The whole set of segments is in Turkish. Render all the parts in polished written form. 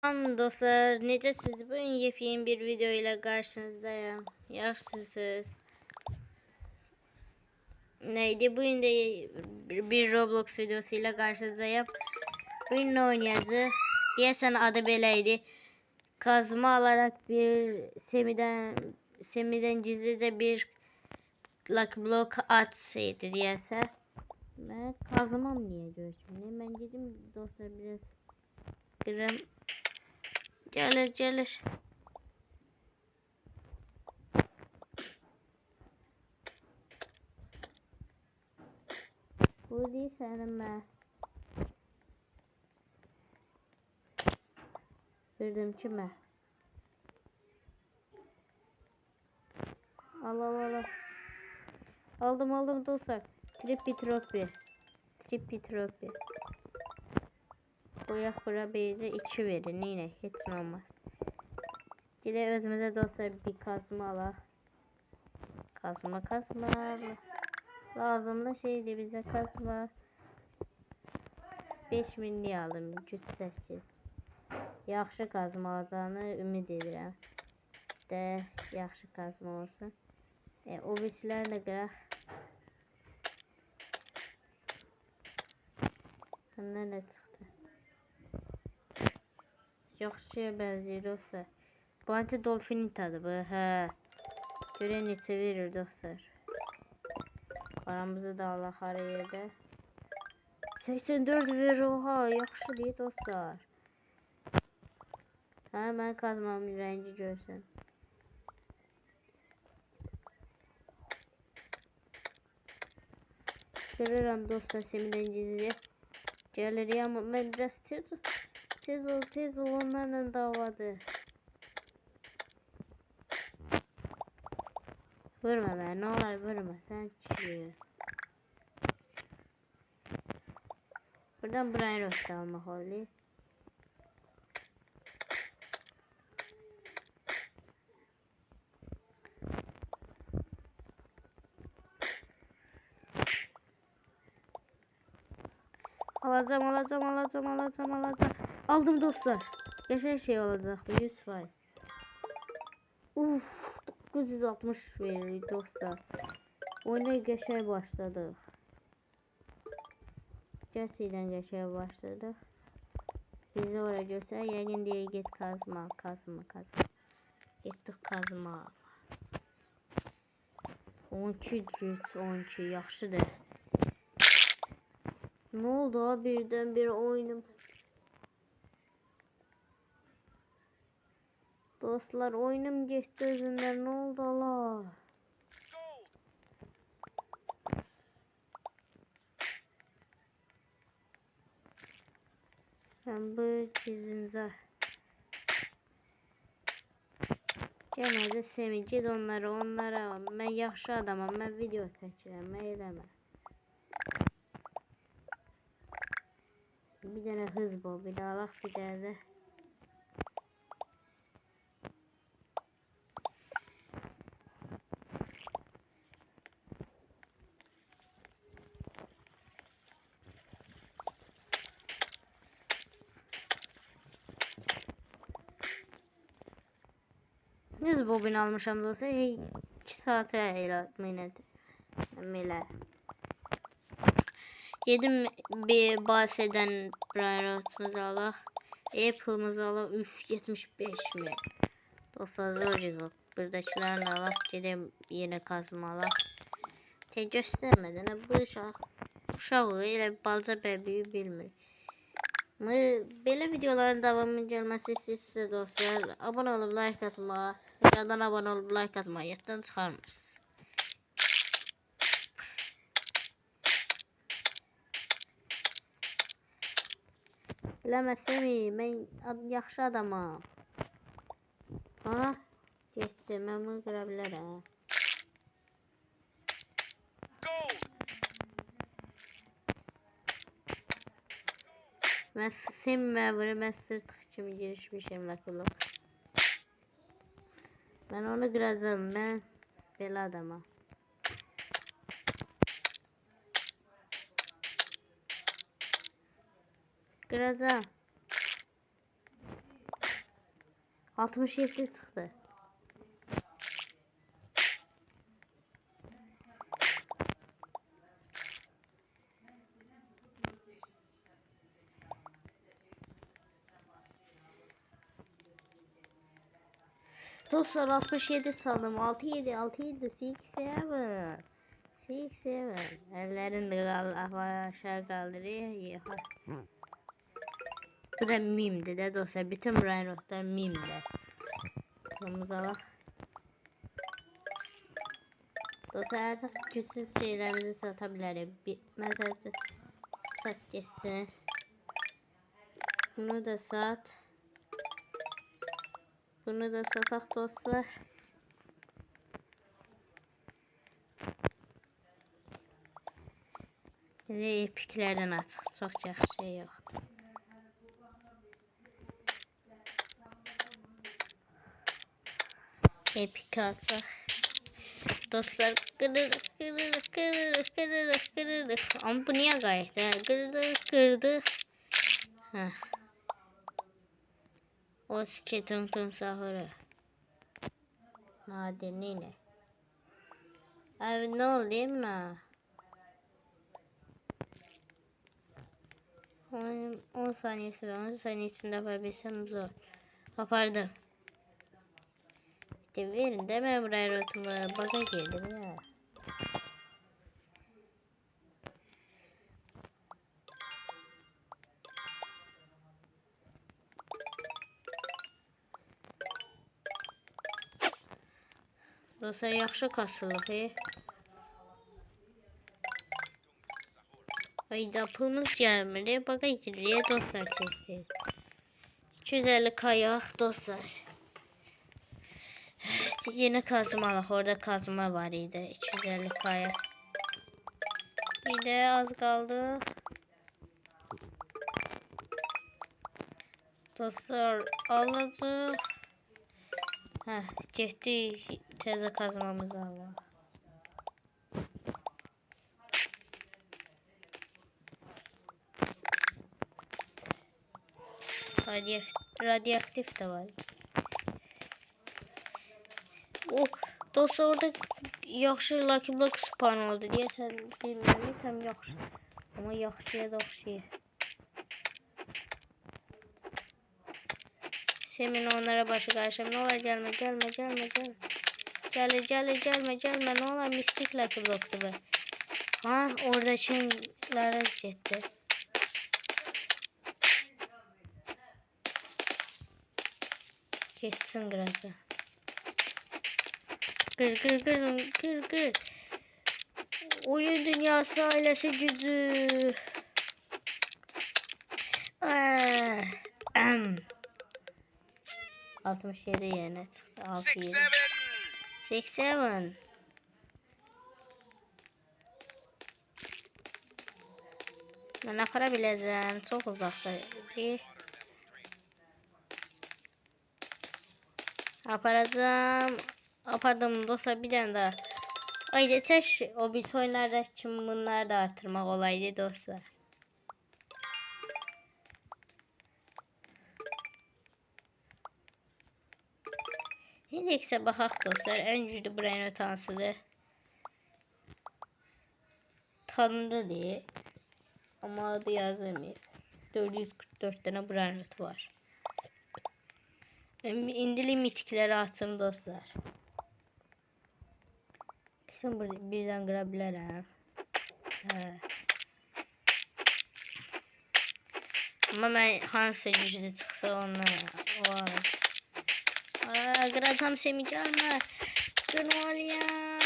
Tamam dostlar, necəsiniz? Bugün yepyeni bir video ile karşınızdayım. Yaxşısınız? Neydi? Bugün de bir Roblox videosu ile karşınızdayım. Bugün ne oynayacağız? Diyesen adı beləydi. Kazma alarak bir Semi'den gizlice bir Lucky Block atsaydı diyesen. Ben kazmam niye görsün? Ben dedim dostlar biraz kırım. Gelir. Bu değil senin ben. Gördüm kime? Al. Aldım dostlar. Trippy trophy. Koyak bura beyze 2 verin. Yine hiç olmaz. Gide özümüze dostlar bir kazma ala. Kazma. Lazım da şeydi bize kazma. 5 milli aldım. Güç 8. Yaxşı kazma alacağını ümid edirəm. De yaxşı kazma olsun. O birisilərlə qıraq. Ne çıktı? Yaxşıya benziyor dostlar. Bu anti dolfinin tadı bu. He. Gören neçə verir dostlar. Paramızı da Allah har yerdə. 84 verir oha. Yaxşı değil dostlar. Hemen kazmamın rengi görsün. Görürüm dostlar Semi'den gizli. Gelir ama ben biraz tez ol onlarla davadı. Vurma ben ne olur vurma sen çıkıyor. Buradan Brian Ross'ta almak oluyor. Alacağım. Aldım dostlar. Yaşar şey olacak bu 100%. Uf 960 verir dostlar. Oyuna geçer başladık. Gerçekten geçer başladık. Bizi oraya göster. Yəqin diye git kazma. Gittik kazma. 12 yaxşıdır. Ne oldu birden bir oyunum. Dostlar oyunum geçti özünden ne oldu Allah. Ben bu çizince. Gene de sevicid onlara. Ben yaxşı adamım. Ben video çəkirəm. Eləmə. Bir tane hız bu. Bir daha alaq bir tane de. Hız bobin almışam dostlar. 2 saate elə. Yedim bir bahseden Brian'ımızı alaq. Apple'ımızı alaq. Üf 75 mi? Dostlar zor. Buradakilerini alaq. Gedem yine kazma alaq. Tek göstermeden bu uşağı elə balca bəbiyi bilmir. Belə videoların davamının gelmesi istəyirsə dostlar abone olup like atma. Yandan abone olup like atma. Yatdan çıxarmız. Biləməsəm mən yaxşı adamam. Ha? Getdi. Mən bunu qıra bilərəm. Mən sevməvəri mən sırtıq kimi girişmişəm lakılıq. Ben onu qıracağım. Ben belə adamam. Qıracağım. 67 çıktı. Dostlar 67 saldım. 67 67 67 67. Ellerini aşağı kaldırıyor. Bu da mimdi de dostlar. Bütün Brainrot'lar mimdi. Kırmızı bak. Dostlar artık güçsüz şeylerimizi satabiliriz. Mesela sat geçsin. Bunu da sat. Bunu da satak dostlar. Ve epiklerden artık çok yaxşı şey yoktu. Epik alsak. Dostlar kırırık. Ama bu niye gayet? Kırdık. Heh. O tum sahuru. Nadir ne? Abi ne oldu değil mi? 10 saniyesi var. 10 saniye içinde yapabilsem zor. Yapardım. De verin deme buraya rotumu. Baka girdim ya. Dostlar yaxşı kasılıq. Ayda pulumuz gelmedi. Baka giriyor dostlar tez. 250 kayak dostlar. Yeni kazmalık. Orada kazma var idi. 250 kayak. Bir de az kaldı. Dostlar alacağıq. Heh, getdik təzə kazmamızı alaq. Radioaktif de var. Oh, dostlar orada yaxşı Lucky Block spawn oldu deyəsən bilmirəm, tam yaxşı. Amma yaxşıya da oxşayır. Semin onlara başı karşım. Ne olar gelme. Gelme. Ne olar mistik Lucky Block'tu bu. Ha orada çinlere gitti. Geçsin gıracı. Kır. Oyun dünyası ailesi gücü. 67 yerine çıktı. 67. Ben aparabileceğim. Çok uzakta. Apardım dostlar bir tane daha. Ayda teş o bir oyunlarda için bunları da artırmak olaydı dostlar. Indekse baxaq dostlar. En güçlü Brainrot hansıdır? Tanrı değil. Ama adı yazılmıyor. 444 tane Brainrot var. İndili mitikleri açım dostlar. Kesin birden kırabilirim. Ama ben hansı güçlü çıksa onunla o alır. Kıracağım Semih gelme. Kırmalıyım.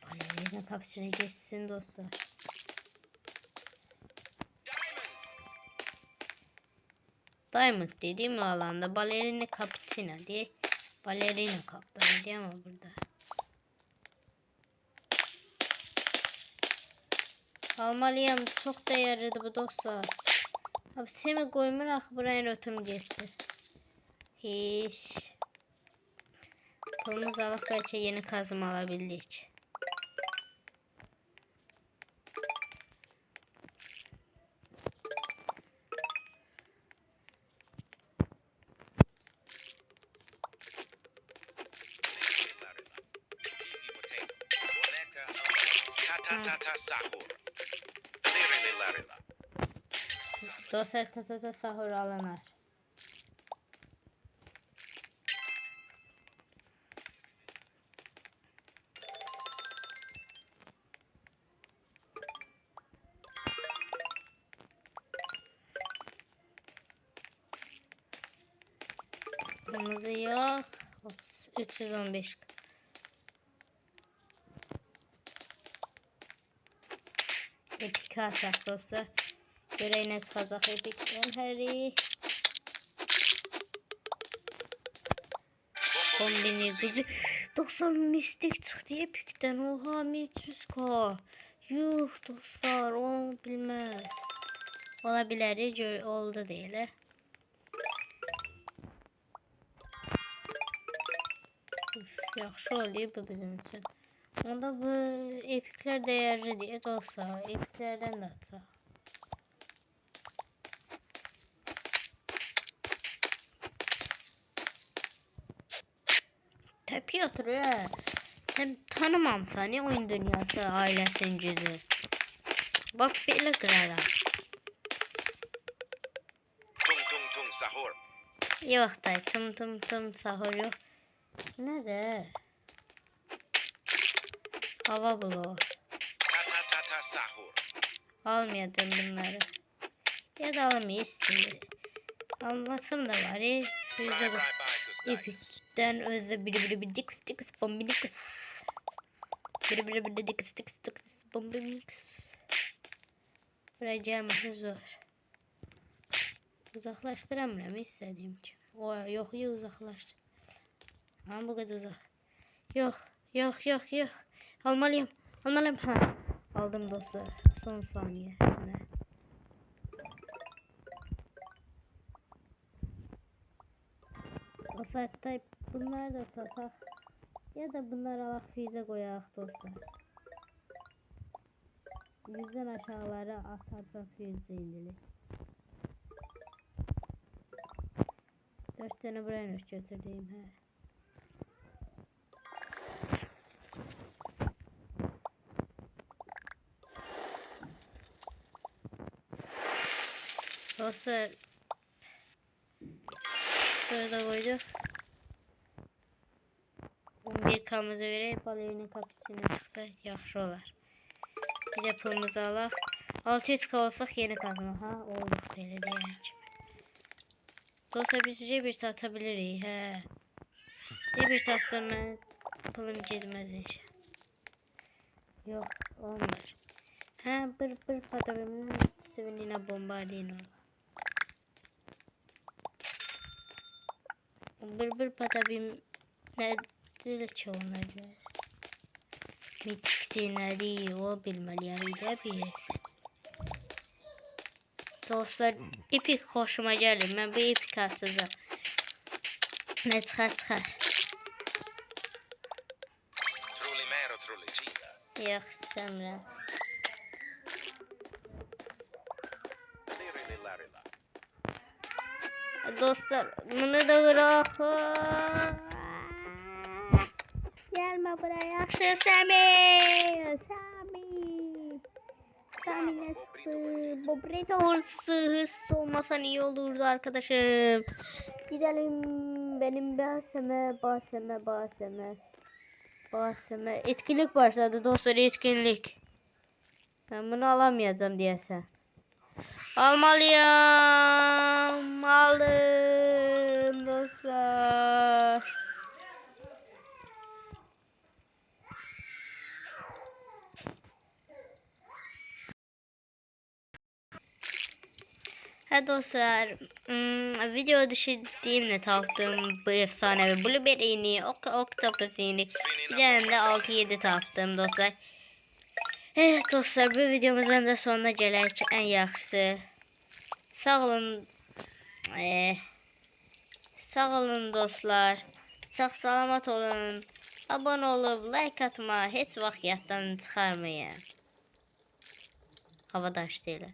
Balerina kapısına geçsin dostlar. Diamond dediğim alanda balerina cappuccino diye balerina kaptanı diye ama burada. Almalıyım. Çok da yaradı bu dostlar. Abi Semih koymuş buraya notum gitti. Hiç. Pulumuzu alaq, bəlkə yeni kazım alabildik. Dostlar tatata sahur alanar. Kırmızı yok. 315. Epik açaq dostlar. Görək nə çıxacaq epikdən Harry. Kombini quzu. 90 mistik çıxdı epikdən. Oha 300k. Yuh dostlar, o bilməz. Ola bilər, oldu deyil. Yaxşı oldu bu bizim üçün. Onda bu epiklər dəyərlidir dostlar. Epiklərdən də açaq. Təpiy oturuyor. Sen tanımam seni oyun dünyası ailesinin cüzü. Bak belə qıraram. Tung tung tung sahur. Yox da tum sahur yox. Nədir? Hava bloğu. Ta sahur. Almayacağım bunları. Ya da alamayız şimdi. Almasım da var. Yüzde epikten özde biri dikus bombidikus. Biri dikus bombidikus. Buraya gelmesi zor. Uzaklaştıramıyorum istediğim için. O yok ya uzaklaştır. Ama bu kadar uzak. Yok. Almalıyım. Ha. Aldım dostlar. Son saniye. Ne? Dostlar bunlar da satak. Ya da bunlar alaq fize koyaq dostlar. 100'den aşağılara atarsan fize indilik. 4 tane buraya götürdüğüm he. Dostlar şurada koyduk. 11 kamızı verip balığının kapısına çıksa yaxşı olar. Bir de pulumuzu alaq. 600 olsaq yeni kazma ha olduk deyil deyək. Dostlar bizcə bir atabilirik hə. Bir tatsam mən pulum getməz heç. Yox olmur. Hə bir patabimin Sevenina bombardino. Bir patabim nerede çoğunlar? Mitikti nerede o bilmeliyim de bir. Dostlar epik hoşuma geldi. Ben bu epik atacağım. Ne çıkar. Yok istemiyorum. Dostlar bunu da bırak. Gelme buraya yaxşı Sami ne çıktı? Bobreta hırsız olmasan iyi olurdu arkadaşım. Gidelim benim baseme. Etkinlik başladı dostlar etkinlik. Ben bunu alamayacağım diyesen. Almalıyım. Aldım dostlar. Ha dostlar, video dışı diyeyim taktım bu efsanevi blueberry'ni, octopus'ini, bir tane de 6-7 taktım dostlar. Evet dostlar, bu videomuzun da sonuna gələk en yaxşısı. Sağ olun dostlar. Sağ salamat olun. Abone olup like atma heç vaxt yaddan çıxarmayın. Havada açdı elə.